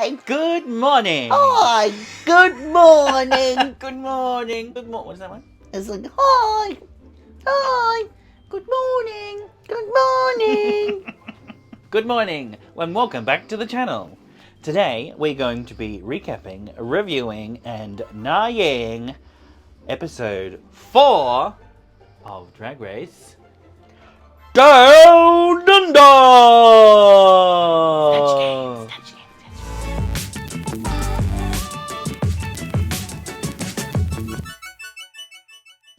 Hi. Good morning. Hi. Good morning. Good morning. Good morning. What's that one? It's like, hi. Hi. Good morning. Good morning. Good morning and welcome back to the channel. Today we're going to be recapping, reviewing and naying episode 4 of Drag Race Down Under! Snatch Game.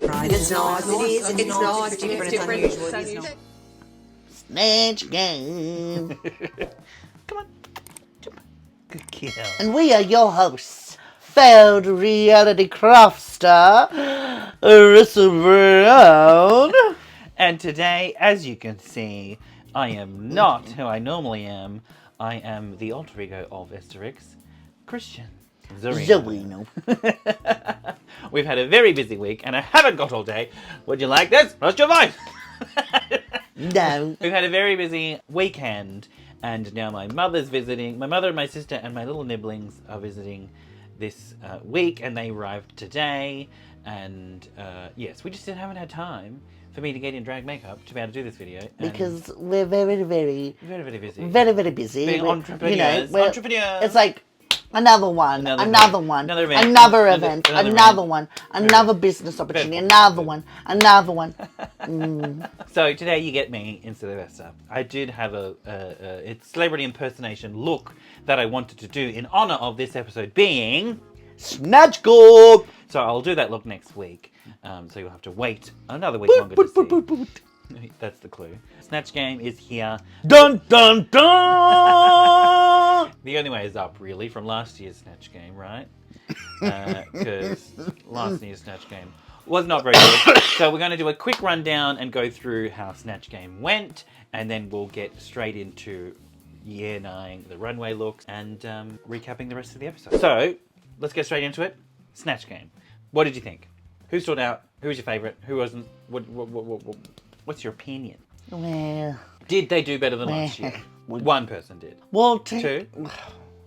Right, it's not, it's different, it's unusual. Snatch Game. Come on. Jump. Good kill. And we are your hosts, failed reality craft star, Arissa Brown. And today, as you can see, I am not who I normally am. I am the alter ego of Esther, Kristian. Zorino. We've had a very busy week, and I haven't got all day. Would you like this? Rest your voice. No. We've had a very busy weekend, and now my mother's visiting. My mother and my sister and my little nibblings are visiting this week, and they arrived today. And yes, we just haven't had time for me to get in drag makeup to be able to do this video. Because we're very busy. Very busy. Being entrepreneurs. Entrepreneurs. It's like another one, Another one, event. another event, Another another event. one, another business opportunity, another one. So today you get me instead of Esther. I did have it's celebrity impersonation look that I wanted to do in honor of this episode being Snatch Game. So I'll do that look next week. So you'll have to wait another week longer to see. That's the clue. Snatch Game is here. Dun dun dun. The only way is up, really, from last year's Snatch Game, right? Because last year's Snatch Game was not very good. So we're going to do a quick rundown and go through how Snatch Game went, and then we'll get straight into year 9, the runway looks, and recapping the rest of the episode. So let's get straight into it. Snatch Game. What did you think? Who stood out? Who was your favourite? Who wasn't? What's your opinion? Well, Did they do better than last year? One person did. well, Two?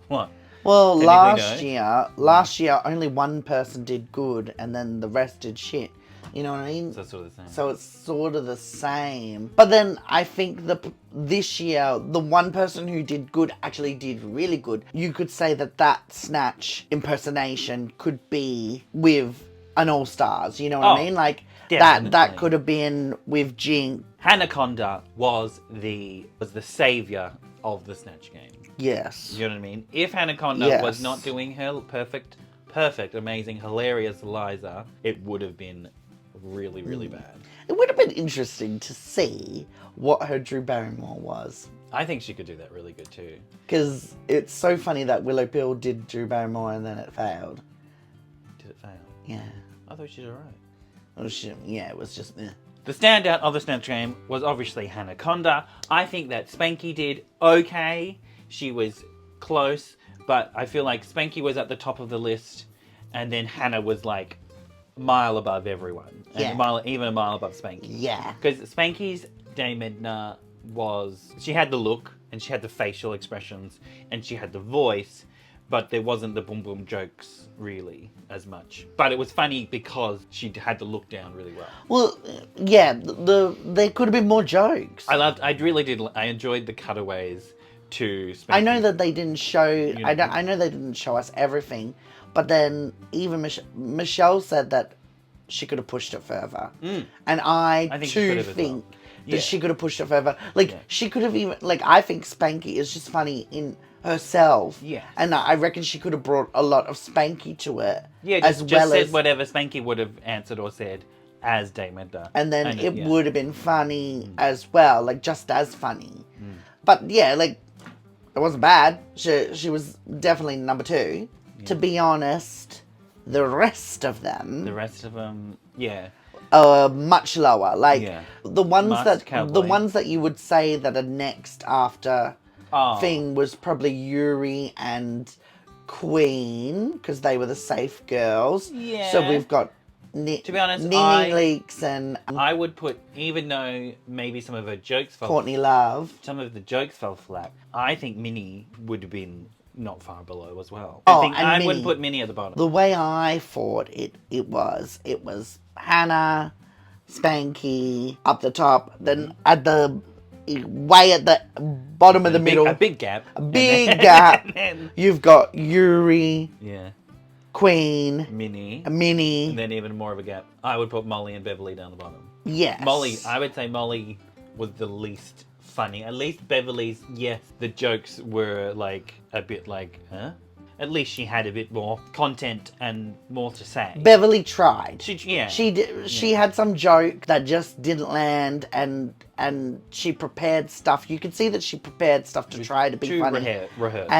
One. Well, Technically, last year only one person did good, and then the rest did shit. You know what I mean? So it's sort of the same. So it's sort of the same. But then I think this year, the one person who did good actually did really good. You could say that Snatch impersonation could be with an All-Stars. You know what I mean? Like definitely. that could have been with Jinx. Hanaconda was the savior of the Snatch Game. Yes. You know what I mean? If Hanaconda was not doing her perfect, amazing, hilarious Eliza, it would have been really, really bad. It would have been interesting to see what her Drew Barrymore was. I think she could do that really good too. Because it's so funny that Willow Pill did Drew Barrymore and then it failed. Did it fail? Yeah. I thought she did alright. Oh, yeah, it was just... The standout of the Snatch Game was obviously Hanaconda. I think that Spanky did okay. She was close, but I feel like Spanky was at the top of the list, and then Hannah was like a mile above everyone. And even a mile above Spanky. Yeah. Because Spanky's Dame Edna she had the look, and she had the facial expressions, and she had the voice, but there wasn't the boom boom jokes really as much. But it was funny because she had the look down really well. Well, yeah, there could have been more jokes. I enjoyed the cutaways to Spanky. I know that they didn't show, I know they didn't show us everything, but then even Michelle said that she could have pushed it further. And I too think that she could have pushed it further. Like, she could have even, like, I think Spanky is just funny in herself. Yeah. And I reckon she could have brought a lot of Spanky to it. Yeah, just said whatever Spanky would have answered or said as Dame Edna. And then it would have been funny as well, like, just as funny. But yeah, like, it wasn't bad. She was definitely number 2. Yeah. To be honest, the rest of them... yeah. Much lower. Like, the ones Cowboy. that you would say that are next after thing was probably Yuri and Queen, because they were the safe girls. Yeah. So we've got To be honest, Nene Leakes and I would put, even though maybe some of her jokes fell... Courtney Love. Some of the jokes fell flat. I think Minnie would have been not far below as well. I wouldn't put Minnie at the bottom. The way I thought it was Hannah, Spanky up the top, then at the way at the bottom of the middle, a big gap. A big gap. Then, you've got Yuri, yeah, Queen, Minnie, and then even more of a gap. I would put Molly and Beverly down the bottom. Yes. Molly, I would say Molly was the least funny. At least Beverly's, yes, the jokes were like a bit like, huh? At least she had a bit more content and more to say. Beverly tried. She had some joke that just didn't land, and she prepared stuff. You could see that she prepared stuff to try to be funny. Rehearsed.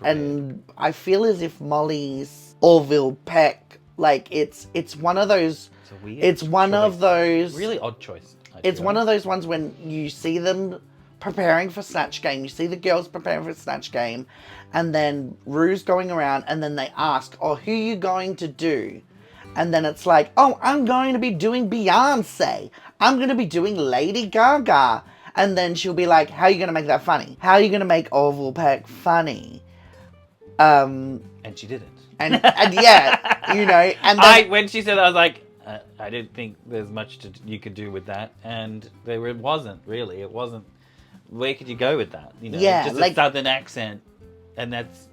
And I feel as if Molly's Orville Peck, like it's one of those. It's one of those really odd choice. It's one of those ones when you see them preparing for Snatch Game. You see the girls preparing for Snatch Game, and then Rue's going around, and then they ask, "Oh, who are you going to do?" And then it's like, "Oh, I'm going to be doing Beyonce. I'm going to be doing Lady Gaga." And then she'll be like, "How are you going to make that funny? How are you going to make Orville Peck funny?" And she didn't. And yeah, you know. And then, when she said that, I was like, I didn't think there's much you could do with that, and it wasn't really. It wasn't. Where could you go with that? You know, yeah, just like, a southern accent, and that's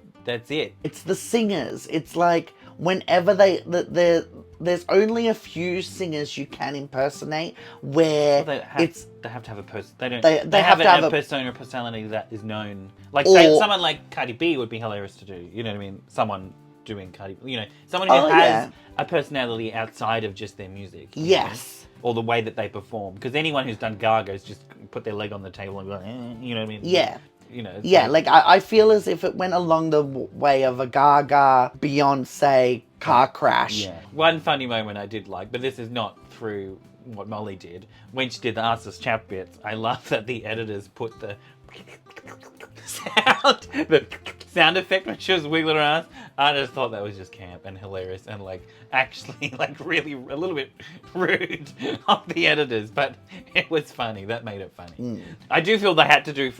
it. It's the singers. It's like whenever there's only a few singers you can impersonate where they have to have a person. They don't. They have to have a persona or personality that is known. Like someone like Cardi B would be hilarious to do. You know what I mean? Someone doing Cardi. You know, someone who has a personality outside of just their music. Yes. Know? Or the way that they perform. Because anyone who's done Gaga's just put their leg on the table and go, you know what I mean? Yeah. You know. Yeah, like I feel as if it went along the way of a Gaga, Beyonce car crash. Yeah. One funny moment I did like, but this is not through what Molly did. When she did the Untitled Chapter bits, I love that the editors put the sound effect when she was wiggling her ass. I just thought that was just camp and hilarious and like actually like really a little bit rude of the editors, but it was funny. That made it funny. I do feel they had to do.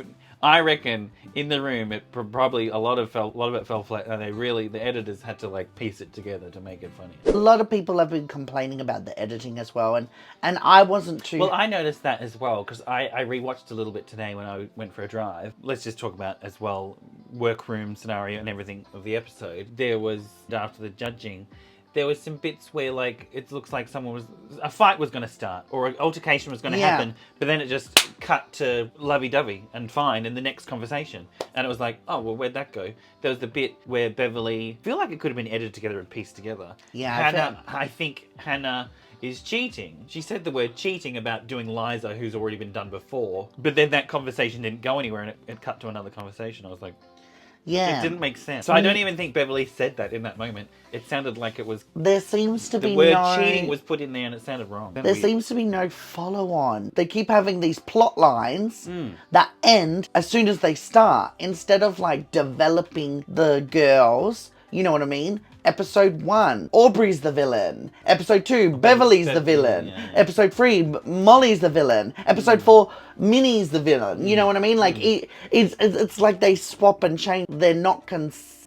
I reckon in the room it probably a lot of it fell flat, and the editors had to like piece it together to make it funny. A lot of people have been complaining about the editing as well, and I wasn't too. Well, I noticed that as well because I rewatched a little bit today when I went for a drive. Let's just talk about as well workroom scenario and everything of the episode. There was after the judging. There was some bits where, like, it looks like a fight was going to start or an altercation was going to happen, but then it just cut to lovey-dovey and fine in the next conversation. And it was like, oh, well, where'd that go? There was the bit where Beverly, I feel like it could have been edited together and pieced together. Yeah, I think Hannah is cheating. She said the word cheating about doing Liza, who's already been done before, but then that conversation didn't go anywhere and it cut to another conversation. I was like, yeah. It didn't make sense. So I don't even think Beverly said that in that moment. It sounded like it was... There seems to be the word cheating was put in there and it sounded wrong. There seems to be no follow-on. They keep having these plot lines that end as soon as they start. Instead of, like, developing the girls, you know what I mean? Episode 1, Aubrey's the villain. Episode 2, Beverly's the villain. Yeah. Episode 3, Molly's the villain. Episode 4, Minnie's the villain. You know what I mean? Like, it's like they swap and change. They're not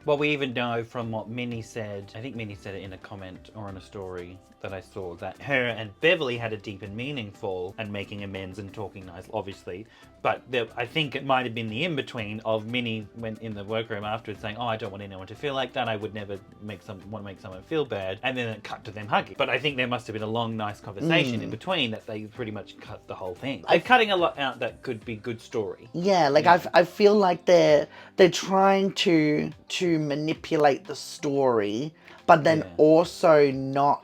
Well, we even know from what Minnie said, I think Minnie said it in a comment or in a story that I saw, that her and Beverly had a deep and meaningful and making amends and talking nice, obviously. But I think it might have been the in-between of Minnie went in the workroom afterwards saying, oh, I don't want anyone to feel like that. I would never want to make someone feel bad. And then it cut to them hugging. But I think there must have been a long, nice conversation in between that they pretty much cut the whole thing. They're cutting a lot out that could be good story. Yeah, like I feel like they're trying to manipulate the story, but then also not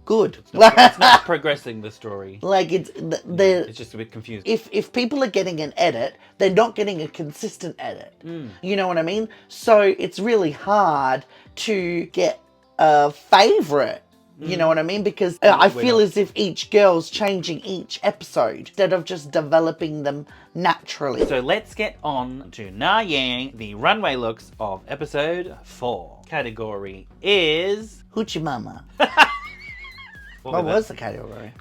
good. It's not progressing the story. Like it's just a bit confusing. If people are getting an edit, they're not getting a consistent edit. You know what I mean? So it's really hard to get a favorite. You know what I mean? Because I feel as if each girl's changing each episode instead of just developing them naturally. So let's get on to Na Yang, the runway looks of episode 4. Category is... Hoochie Mama. What was the category?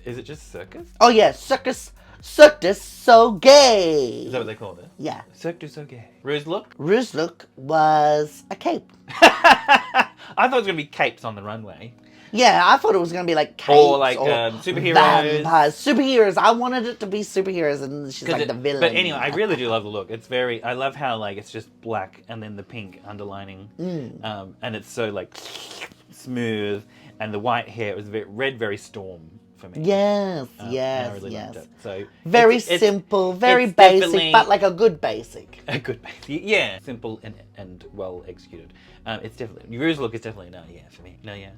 Is it just circus? Oh yeah, circus. Cirque du so gay. Is that what they called it? Yeah. Cirque du so gay. Ruse look? Ruse look was a cape. I thought it was going to be capes on the runway. Yeah, I thought it was going to be like capes or like superheroes. Vampires. Superheroes. I wanted it to be superheroes and she's like the villain. But anyway, I really do love the look. It's very, I love how like it's just black and then the pink underlining. And it's so like smooth. And the white hair, it was very storm for me. Yes, I really loved it. So very simple, very basic, but like a good basic. A good basic, yeah. Simple and well executed. It's definitely, Rue's look is definitely no, yeah, for me. No, yeah.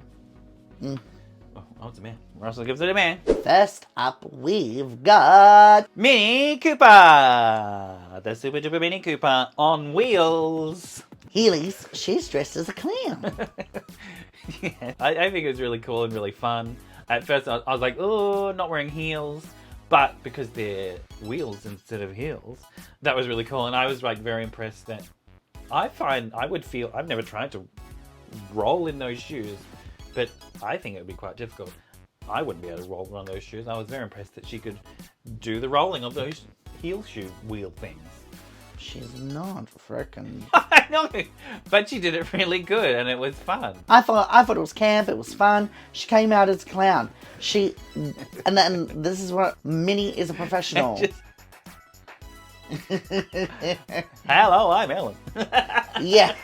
Oh, it's a man. Russell gives it a man. First up, we've got Mini Cooper, the Super Duper Mini Cooper on wheels. Heelys. She's dressed as a clown. Yeah, I think it was really cool and really fun. At first, I was like, oh, not wearing heels. But because they're wheels instead of heels, that was really cool. And I was like very impressed that I've never tried to roll in those shoes, but I think it would be quite difficult. I wouldn't be able to roll on those shoes. I was very impressed that she could do the rolling of those heel shoe wheel things. She's not frickin'. I know, but she did it really good, and it was fun. I thought it was camp. It was fun. She came out as a clown. And then this is what Minnie is a professional. Hello, I'm Ellen. Yeah.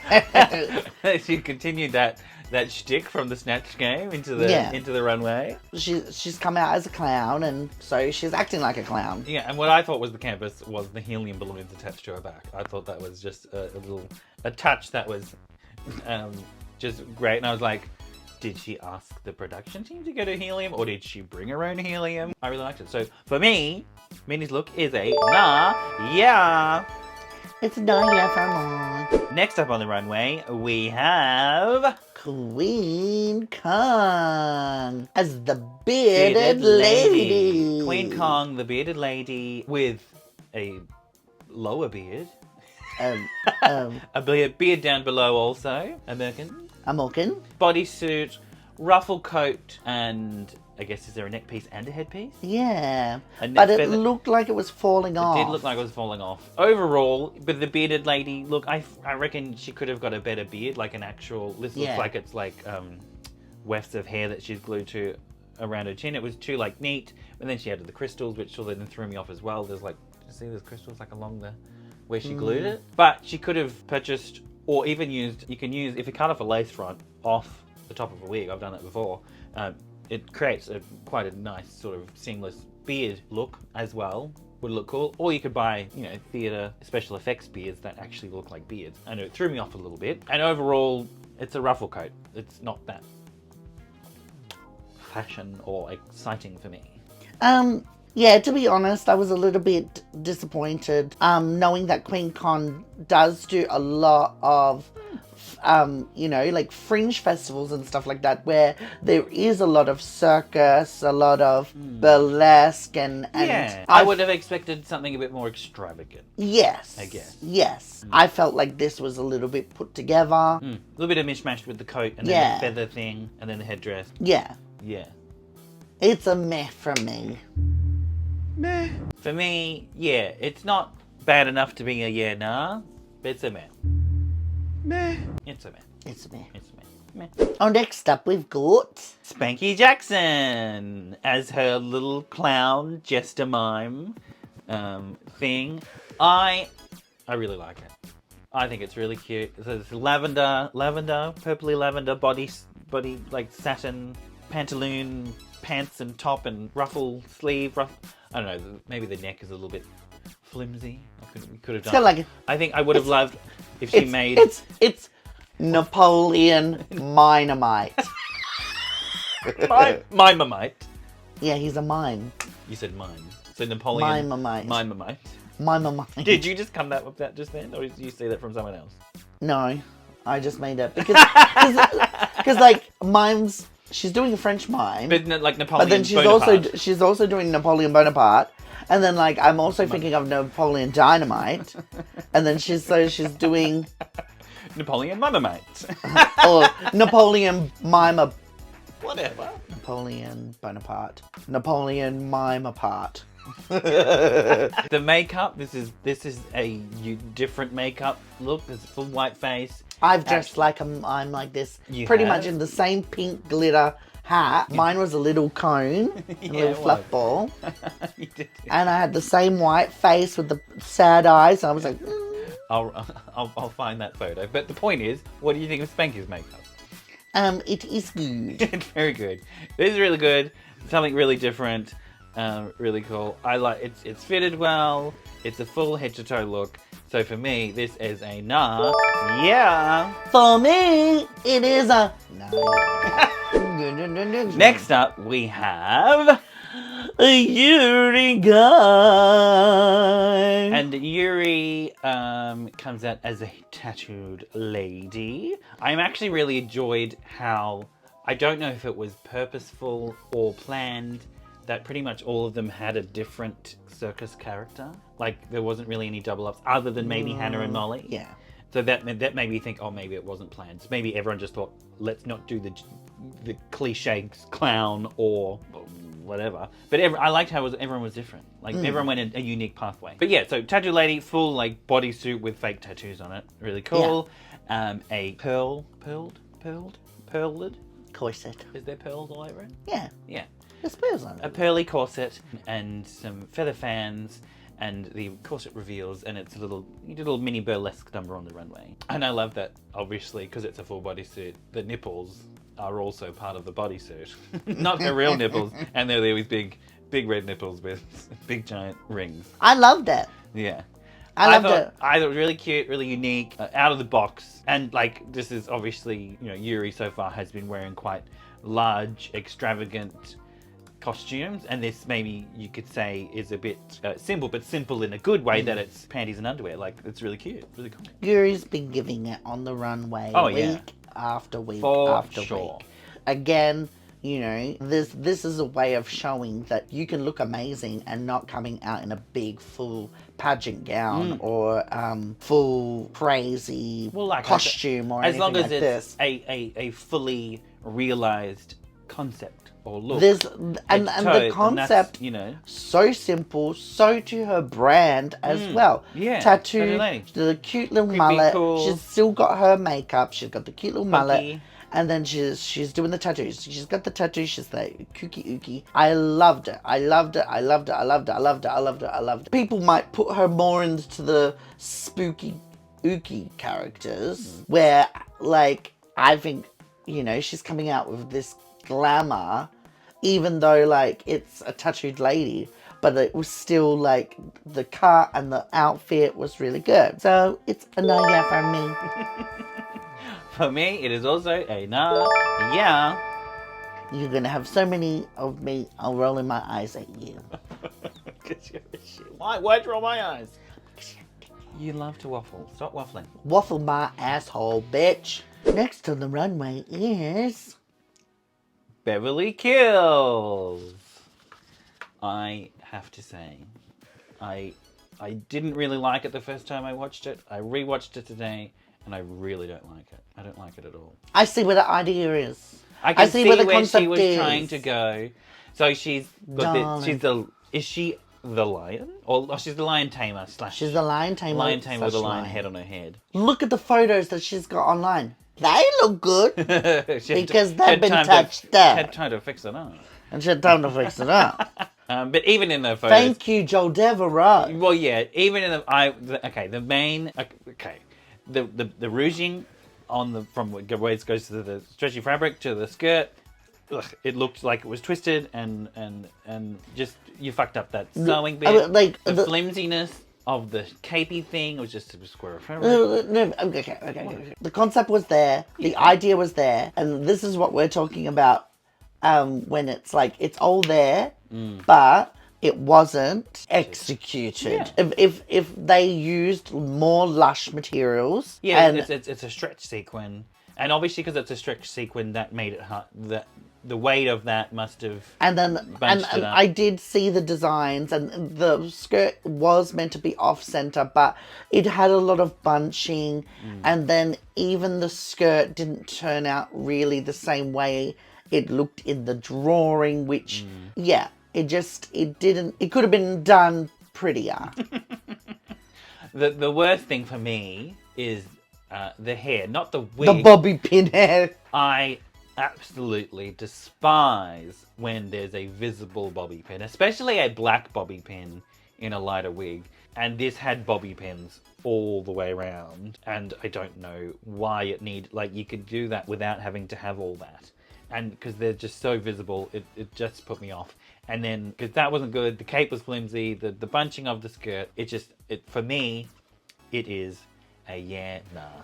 She continued that shtick from the Snatch Game into the runway. She's come out as a clown, and so she's acting like a clown. Yeah, and what I thought was the campus was the helium balloons attached to her back. I thought that was just a touch that was just great, and I was like, did she ask the production team to get her helium, or did she bring her own helium? I really liked it. So for me, Minnie's look is a nah, yeah. It's not yet for more. Next up on the runway, we have Queen Kong as the bearded lady. Queen Kong, the bearded lady with a lower beard. A beard down below also. American. Bodysuit, ruffle coat, and I guess, is there a neck piece and a headpiece? Yeah, but it looked like it was falling off. It did look like it was falling off. Overall, with the bearded lady, look, I reckon she could have got a better beard, like an actual, this looks like it's like wefts of hair that she's glued to around her chin. It was too like neat, and then she added the crystals, which sort of then threw me off as well. There's like, see there's crystals like along the, where she glued it. But she could have purchased, or even used, you can use, if you cut off a lace front off the top of a wig, I've done it before, it creates quite a nice sort of seamless beard look as well. Would look cool. Or you could buy, theatre special effects beards that actually look like beards. I know it threw me off a little bit. And overall, it's a ruffle coat. It's not that fashion or exciting for me. Yeah, to be honest, I was a little bit disappointed, knowing that Queen Con does do a lot of like fringe festivals and stuff like that, where there is a lot of circus, a lot of burlesque, and yeah, I would have expected something a bit more extravagant. Yes, I guess. Yes, I felt like this was a little bit put together. A little bit of mishmash with the coat and then the feather thing and then the headdress. Yeah. It's a meh from me. Meh. For me, yeah, it's not bad enough to be a yeah nah, but it's a meh. Meh. It's a meh. It's a meh. It's a meh. Meh. Oh, next up we've got Spanky Jackson as her little clown jester mime thing. I really like it. I think it's really cute. It's lavender, purpley lavender body like satin pantaloon pants and top and ruffle sleeve. I don't know. Maybe the neck is a little bit flimsy. We could have done. Like I think I would have loved if she made. It's Napoleon Mimite. Mimite. Yeah, he's a mime. You said mime. So Napoleon. Mimite. Mimite. Did you just come up with that just then, or did you see that from someone else? No, I just made it because like mimes. She's doing a French mime, but like Napoleon. But then she's also doing Napoleon Bonaparte, and then like I'm also thinking of Napoleon Dynamite, and then she's doing Napoleon Mimite or Napoleon Mima. Whatever. Napoleon Bonaparte. Napoleon mime apart. The makeup, this is a different makeup look. There's a full white face. I've dressed like I'm like this. Pretty much in the same pink glitter hat. Mine was a little cone, a little fluff ball. You did. And I had the same white face with the sad eyes. I was like, I'll find that photo. But the point is, what do you think of Spanky's makeup? It is good. It's very good. It is really good. Something really different. Really cool. I like it's fitted well. It's a full head to toe look. So for me, this is a nah. Yeah. For me, it is a nah. Next up, we have a Yuri Gun. And Yuri comes out as a tattooed lady. I'm actually really enjoyed how, I don't know if it was purposeful or planned, that pretty much all of them had a different circus character. Like, there wasn't really any double ups other than maybe Hannah and Molly. Yeah. So that made me think, oh, maybe it wasn't planned. So maybe everyone just thought, let's not do the cliche clown or whatever. But I liked how everyone was different. Like, everyone went a unique pathway. But yeah, so tattoo lady, full like bodysuit with fake tattoos on it. Really cool. Yeah. A pearled corset. Is there pearls all over it? Yeah. Yeah. There's pearls on it. A pearly corset and some feather fans, and the corset reveals, and it's a little mini burlesque number on the runway. And I love that, obviously, because it's a full bodysuit, the nipples are also part of the bodysuit. Not her real nipples, and they're these big red nipples with big giant rings. I loved it. Yeah. I thought it was really cute, really unique, out of the box. And like, this is obviously, Yuri so far has been wearing quite large, extravagant costumes, and this maybe you could say is a bit simple, but simple in a good way, that it's panties and underwear. Like, it's really cute, really cool. Yuri's been giving it on the runway week after week after week. Again, this is a way of showing that you can look amazing and not coming out in a big full pageant gown or full crazy costume or anything like this. As long as it's a fully realized concept or look. And the concept, so simple, so to her brand as well. Yeah. Tattoo, the cute little mullet. Cool. She's still got her makeup. She's got the cute little mullet. And then she's doing the tattoos. She's got the tattoo. She's like kooky ooky. I loved it. I loved it. I loved it. I loved it. I loved it. I loved it. I loved it. People might put her more into the spooky ooky characters, where like I think she's coming out with this glamour, even though like it's a tattooed lady, but it was still like the cut and the outfit was really good. So it's a no yeah for me. For me, it is also a no yeah. You're gonna have so many of me, I'll roll in my eyes at you. Why'd you roll my eyes? You love to waffle. Stop waffling. Waffle my asshole, bitch. Next on the runway is Beverly Kills. I have to say, I didn't really like it the first time I watched it. I rewatched it today, and I really don't like it. I don't like it at all. I see where the idea is. I see where the concept she was trying to go. So she's got is she the lion? Or she's the lion tamer / She's the lion tamer. Lion tamer with a lion head on her head. Look at the photos that she's got online. They look good because they've been touched up. She had time to fix it up. And she had time to fix it up. But even in the photos... Thank you, Joel Devereaux. Well, yeah, even in the rouging from where it goes to the stretchy fabric to the skirt, it looked like it was twisted and just, you fucked up that sewing bit. The flimsiness of the capey thing was just a square of fabric. Okay. The concept was there, the idea was there, and this is what we're talking about when it's like, it's all there, but it wasn't executed. Yeah. If they used more lush materials. Yeah, and it's a stretch sequin. And obviously because it's a stretch sequin, that made it hard. The weight of that must have I did see the designs, and the skirt was meant to be off center, but it had a lot of bunching, and then even the skirt didn't turn out really the same way it looked in the drawing, which, yeah, it could have been done prettier. The worst thing for me is the hair, not the wig. The bobby pin hair. I absolutely despise when there's a visible bobby pin, especially a black bobby pin in a lighter wig. And this had bobby pins all the way around, and I don't know why it you could do that without having to have all that. And because they're just so visible, it just put me off. And then, because that wasn't good, the cape was flimsy, the bunching of the skirt, for me, it is a nah.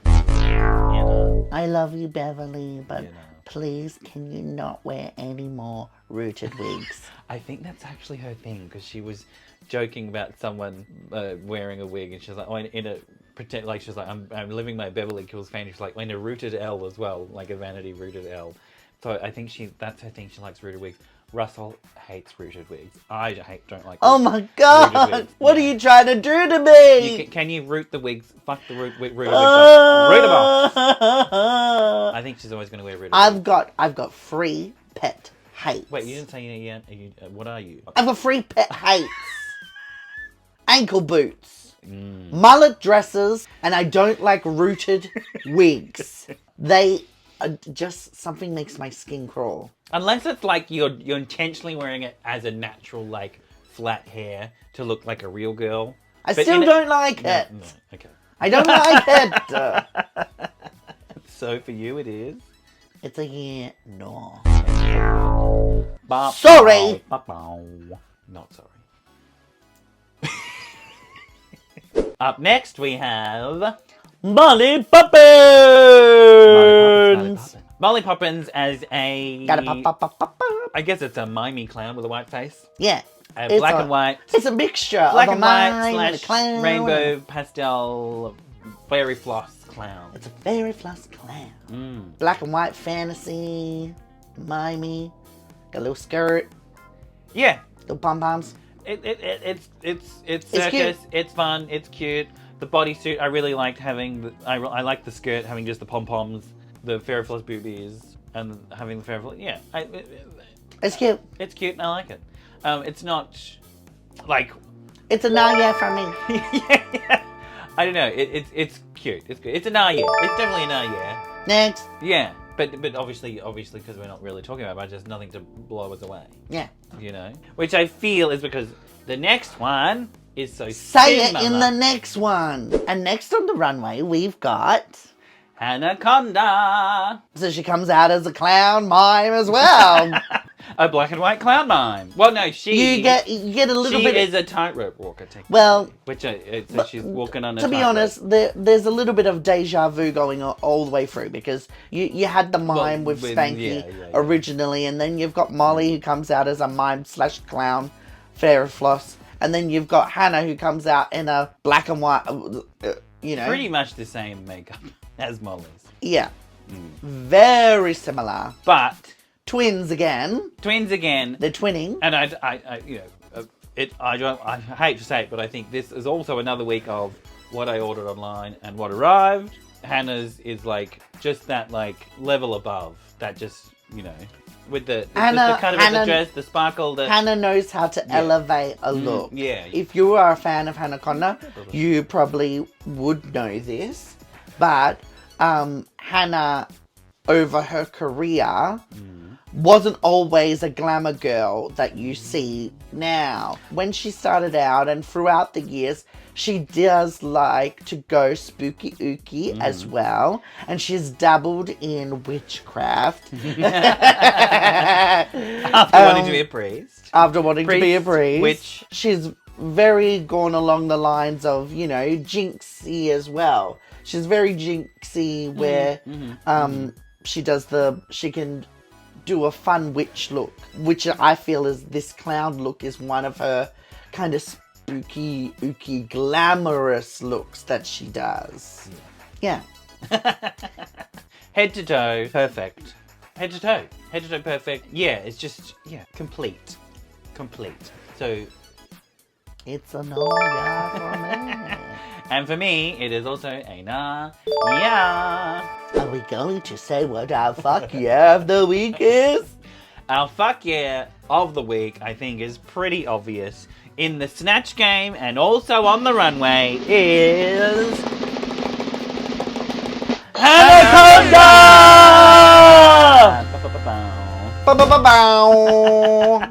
I love you, Beverly, but please, can you not wear any more rooted wigs? I think that's actually her thing, because she was joking about someone wearing a wig, and she's like, I'm living my Beverly Hills fantasy. She's like, in a rooted L as well, like a vanity rooted L. So I think that's her thing. She likes rooted wigs. Russell hates rooted wigs. I don't like. Oh my god! What are you trying to do to me? Can you root the wigs? Fuck the rooted wigs. Root them off. I think she's always going to wear rooted wigs. I've got free pet hates. Wait, you didn't say yet. What are you? I've got free pet hates. Ankle boots, mullet dresses, and I don't like rooted wigs. They just something makes my skin crawl. Unless it's like you're intentionally wearing it as a natural flat hair to look like a real girl. I still don't like it. No, okay. I don't like it. So for you it is? It's a no. Sorry. Not sorry. Up next we have Molly Poppins! Molly Poppins as a... Gotta pop. I guess it's a mimey clown with a white face. Yeah. Black and white. It's a mixture black of and a white mime, a clown, rainbow pastel fairy floss clown. It's a fairy floss clown. Black and white fantasy, mimey, got a little skirt. Yeah. Little pom-poms. It's circus. Cute. It's fun. It's cute. The bodysuit, I really liked having. I like the skirt having just the pom poms, the fairy floss boobies, and having the fairy floss. Yeah, It's cute. It's cute. And I like it. It's not like. It's a nah yeah from me. Yeah. I don't know. It's cute. It's good. It's a nah yeah. It's definitely a nah yeah. Next. Yeah. But obviously, because we're not really talking about it, there's nothing to blow us away. Yeah. You know? Which I feel is because the next one is so Say similar. it in the next one. And next on the runway, we've got... Anaconda. So she comes out as a clown mime as well. A black and white clown mime. Well, no, You get a little bit... She is a tightrope walker, technically. Well... So she's walking on a tightrope. To be honest, there's a little bit of deja vu going on all the way through, because you had the mime with Spanky originally, and then you've got Molly who comes out as a mime/clown, fairy floss, and then you've got Hannah who comes out in a black and white, Pretty much the same makeup as Molly's. Yeah. Very similar. But... Twins again. They're twinning. And I hate to say it, but I think this is also another week of what I ordered online and what arrived. Hannah's is just that level above. That just, with the cut of the dress, the sparkle. Hannah knows how to elevate a look. Yeah. If you are a fan of Anaconda, you probably would know this. But Hannah, over her career, wasn't always a glamour girl that you see now. When she started out and throughout the years, she does like to go spooky ooky as well. And she's dabbled in witchcraft. After wanting to be a priest. Which she's very gone along the lines of, jinxy as well. She's very jinxy where she can do a fun witch look, which I feel is this clown look is one of her kind of spooky, ooky, glamorous looks that she does. Yeah. Head to toe, perfect. Head to toe, perfect. Yeah, it's just, complete. So... It's a no yeah for me. And for me, it is also a nah yeah. we going to say what our fuck yeah of the week is? Our fuck yeah of the week, I think, is pretty obvious. In the Snatch Game and also on the runway is... Anaconda!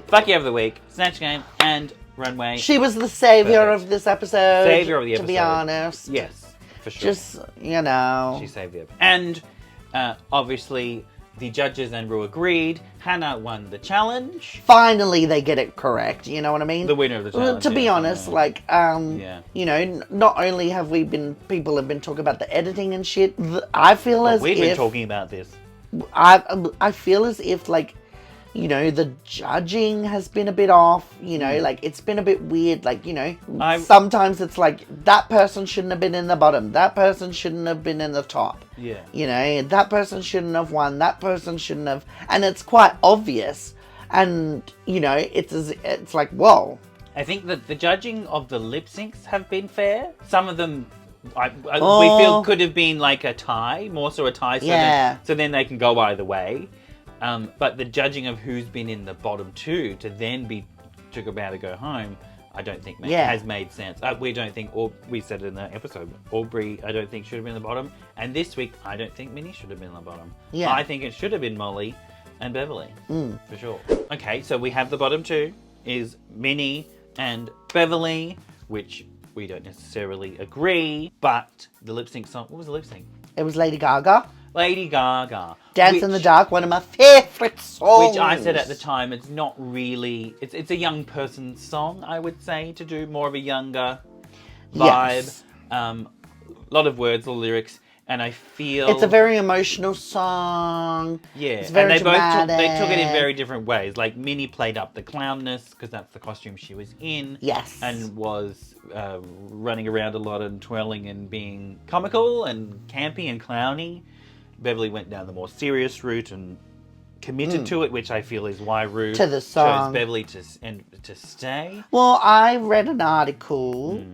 Fuck yeah of the week, Snatch Game and runway. She was the savior of this episode. Savior of the episode. To be honest. Yes, for sure. Just, you know. She saved the episode. And obviously, the judges and Ru agreed. Hannah won the challenge. Finally, they get it correct. You know what I mean? The winner of the challenge. To be honest, like, you know, not only have people have been talking about the editing and shit. I feel as if we've been talking about this. I feel as if, like, you know, the judging has been a bit off, you know, like, it's been a bit weird, like, you know, sometimes it's like, that person shouldn't have been in the bottom, that person shouldn't have been in the top, you know, that person shouldn't have won, that person shouldn't have, and it's quite obvious, and, you know, it's like, whoa. I think that the judging of the lip syncs have been fair. Some of them, we feel could have been like a tie, more so a tie, so then they can go either way. But the judging of who's been in the bottom two to then be about to go home, I don't think has made sense. We don't think, we said it in the episode, Aubrey, I don't think should have been in the bottom. And this week, I don't think Minnie should have been in the bottom. Yeah. I think it should have been Molly and Beverly, for sure. Okay, so we have the bottom two, is Minnie and Beverly, which we don't necessarily agree, but the lip sync song, what was the lip sync? It was Lady Gaga. Lady Gaga. Dance in the Dark, one of my favourite songs. Which I said at the time, it's not really... It's a young person's song, I would say, to do more of a younger vibe. Yes. A lot of words or lyrics, and I feel... It's a very emotional song. Yeah, it's very dramatic. They took it in very different ways. Like, Minnie played up the clownness, because that's the costume she was in. Yes. And was running around a lot and twirling and being comical and campy and clowny. Beverly went down the more serious route and committed to it, which I feel is why Ru to the song. chose Beverly to stay. Well, I read an article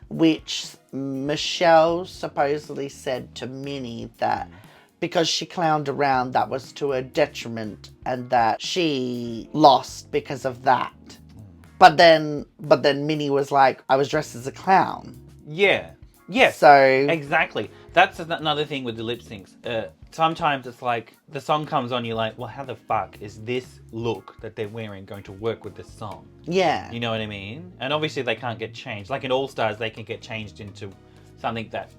which Michelle supposedly said to Minnie that because she clowned around, that was to her detriment and that she lost because of that. But then Minnie was like, I was dressed as a clown. Yeah. Yes, so exactly. That's another thing with the lip syncs. Sometimes it's like, the song comes on, you're like, well, how the fuck is this look that they're wearing going to work with this song? Yeah. You know what I mean? And obviously they can't get changed. Like in All Stars, they can get changed into something that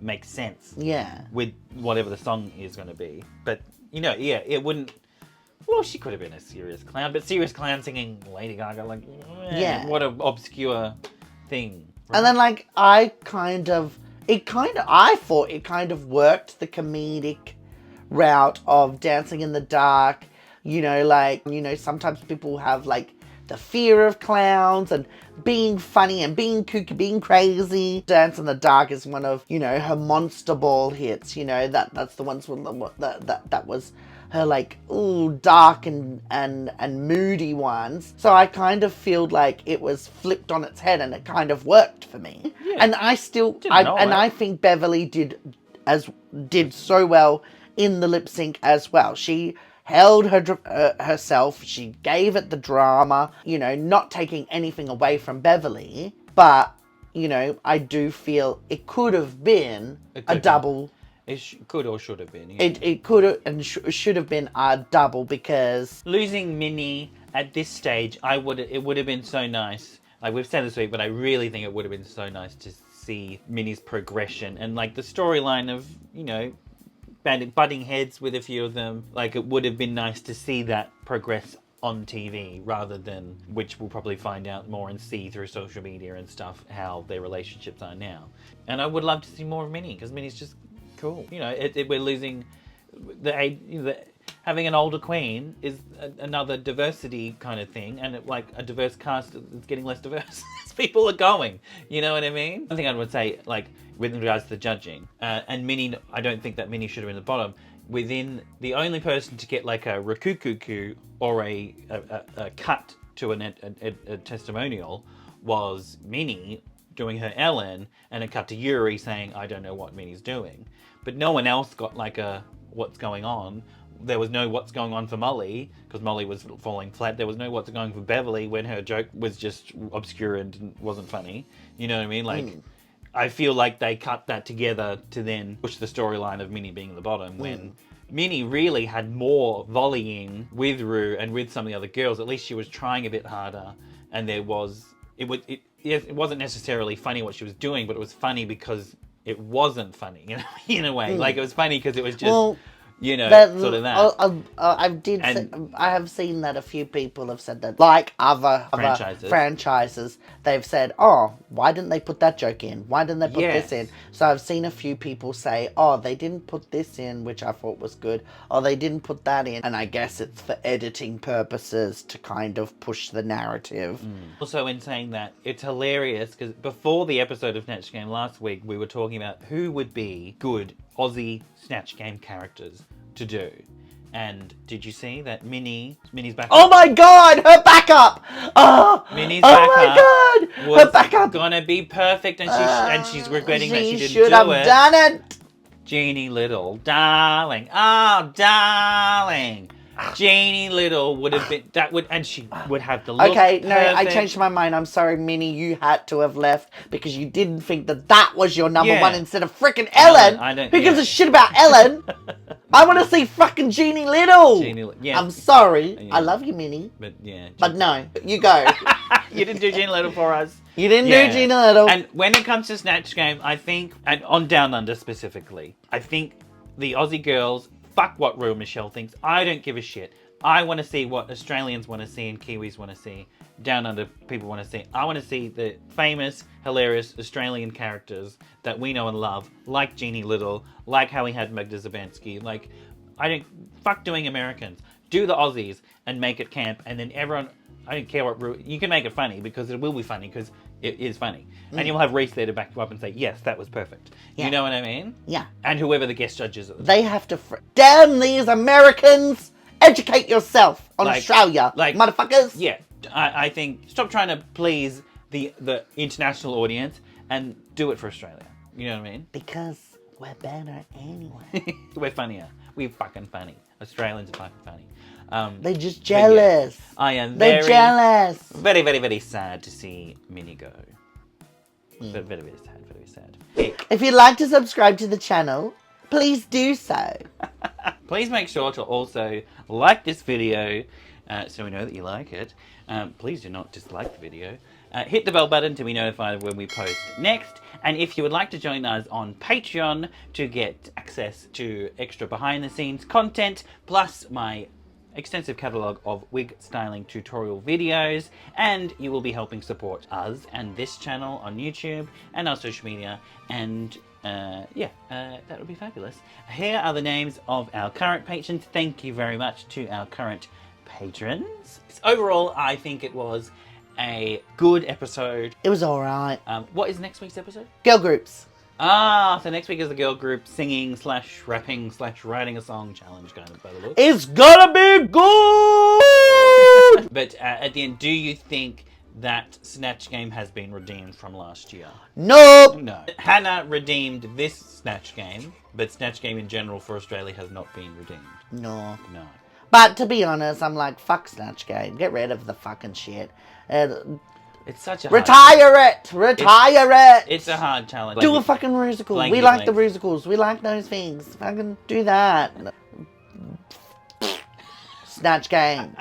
makes sense. Yeah. With whatever the song is going to be. But, you know, yeah, it wouldn't... Well, she could have been a serious clown, but serious clown singing Lady Gaga, like, what an obscure thing. Right? And then, like, I thought it kind of worked the comedic route of Dancing in the Dark. You know, like, you know, sometimes people have, like, the fear of clowns and being funny and being kooky, being crazy. Dance in the Dark is one of, you know, her monster ball hits, you know, that's the ones that was her, like, ooh, dark and moody ones. So I kind of feel like it was flipped on its head and it kind of worked for me. Yeah. And I think Beverly did so well in the lip sync as well. She held herself, she gave it the drama, you know, not taking anything away from Beverly, but, you know, I do feel it could have been a double. It could or should have been. Yeah. It could have and should have been a double because... Losing Minnie at this stage, it would have been so nice. Like we've said this week, but I really think it would have been so nice to see Minnie's progression and like the storyline of, you know, butting heads with a few of them. Like it would have been nice to see that progress on TV rather than, which we'll probably find out more and see through social media and stuff, how their relationships are now. And I would love to see more of Minnie because Minnie's just... cool. You know, we're losing having an older queen is another diversity kind of thing, and like a diverse cast is getting less diverse as people are going. You know what I mean? I think I would say, like, with regards to the judging, and Minnie, I don't think that Minnie should have been at the bottom. Within the only person to get like a rakukuku or a cut to a testimonial was Minnie doing her Ellen, and a cut to Yuri saying, I don't know what Minnie's doing. but no one else got like a what's going on. There was no what's going on for Molly, because Molly was falling flat. There was no what's going on for Beverly when her joke was just obscure and wasn't funny. You know what I mean? Like, I feel like they cut that together to then push the storyline of Minnie being at the bottom when Minnie really had more volleying with Rue and with some of the other girls. At least she was trying a bit harder, and there was it wasn't necessarily funny what she was doing, but it was funny because it wasn't funny, you know, in a way. Like, it was funny because it was just, you know, sort of that. I have seen that a few people have said that, like other franchises, they've said, oh, why didn't they put that joke in? Why didn't they put this in? So I've seen a few people say, oh, they didn't put this in, which I thought was good, or they didn't put that in, and I guess it's for editing purposes to kind of push the narrative. Also, in saying that, it's hilarious, because before the episode of Snatch Game last week, we were talking about who would be good Aussie Snatch Game characters to do. And did you see that Minnie's backup? Oh my god, her backup! Oh, Minnie's backup my god, her backup gonna be perfect, and she's regretting that she didn't should have done it. Jeannie Little, darling, oh darling. Jeannie Little would have been and she would have the look. Okay, no, perfect. I changed my mind. I'm sorry, Minnie. You had to have left because you didn't think that was your number one instead of frickin' Ellen. I don't. Who gives a shit about Ellen? I want to see fucking Jeannie Little. I'm sorry. I love you, Minnie. But yeah. But no, you go. You didn't do Jeannie Little for us. You didn't do Jeannie Little. And when it comes to Snatch Game, I think, and on Down Under specifically, I think the Aussie girls. Fuck what Rue Michelle thinks. I don't give a shit. I want to see what Australians want to see and Kiwis want to see. Down Under people want to see. I want to see the famous, hilarious Australian characters that we know and love, like Jeannie Little, like how we had Magda Zabansky. Like, fuck doing Americans. Do the Aussies and make it camp, and then everyone, I don't care what Rue, you can make it funny because it will be funny because it is funny. And you'll have Reese there to back you up and say, yes, that was perfect. Yeah. You know what I mean? Yeah. And whoever the guest judges are. They have to... Damn these Americans! Educate yourself on Australia, motherfuckers! Yeah. I think, stop trying to please the international audience and do it for Australia. You know what I mean? Because we're better anyway. We're funnier. We're fucking funny. Australians are fucking funny. They're just jealous. Yeah, I am They're jealous. Very, very, very sad to see Minnie go. Very, very sad. Very sad. If you'd like to subscribe to the channel, please do so. Please make sure to also like this video so we know that you like it. Please do not dislike the video. Hit the bell button to be notified of when we post next. And if you would like to join us on Patreon to get access to extra behind the scenes content, plus my extensive catalogue of wig styling tutorial videos, and you will be helping support us and this channel on YouTube and our social media, and that would be fabulous. Here are the names of our current patrons. Thank you very much to our current patrons. Overall, I think it was a good episode. It was alright. What is next week's episode? Girl groups. So next week is the girl group singing / rapping / writing a song challenge, kind of, by the look. It's gonna be good! But at the end, do you think that Snatch Game has been redeemed from last year? Nope! No. Hannah redeemed this Snatch Game, but Snatch Game in general for Australia has not been redeemed. No. No. But to be honest, I'm like, fuck Snatch Game. Get rid of the fucking shit. It's such a Retire it! It's a hard challenge. Do a fucking musical. We like the musicals. We like those things. Fucking do that. Snatch Game.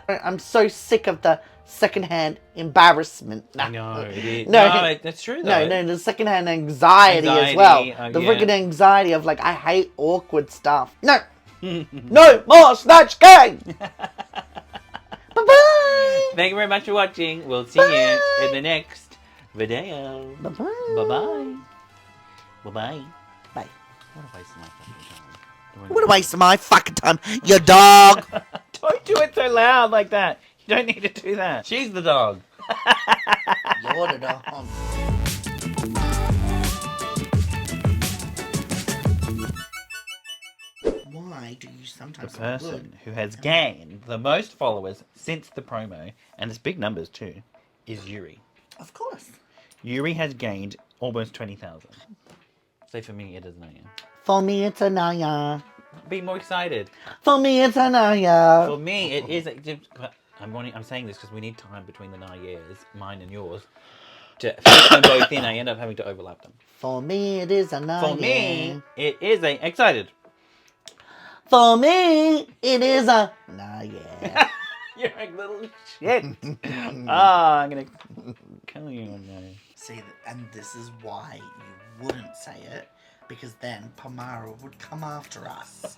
I'm so sick of the secondhand embarrassment. I know, it is. No, that's true though. No, the secondhand anxiety as well. The freaking anxiety of like, I hate awkward stuff. No! No more Snatch Game! Bye-bye! Thank you very much for watching. We'll see you in the next video. Bye-bye. Bye-bye. Bye-bye. Bye. What a waste of my fucking time. What a waste of my fucking time, you dog! Don't do it so loud like that. You don't need to do that. She's the dog. You're the dog. Why do you sometimes... The person who has gained the most followers since the promo, and it's big numbers too, is Yuri. Of course. Yuri has gained almost 20,000. Say for me, it is an yeah. For me, it's a naya. Be more excited. For me, it's a naya. For me, it is. I'm saying this because we need time between the years, mine and yours. To fit them both in, I end up having to overlap them. For me, it is a naya. For me, it is a excited. For me, it is a naya. You're a little shit. I'm gonna kill you one day. See, and this is why you wouldn't say it, because then Pamara would come after us.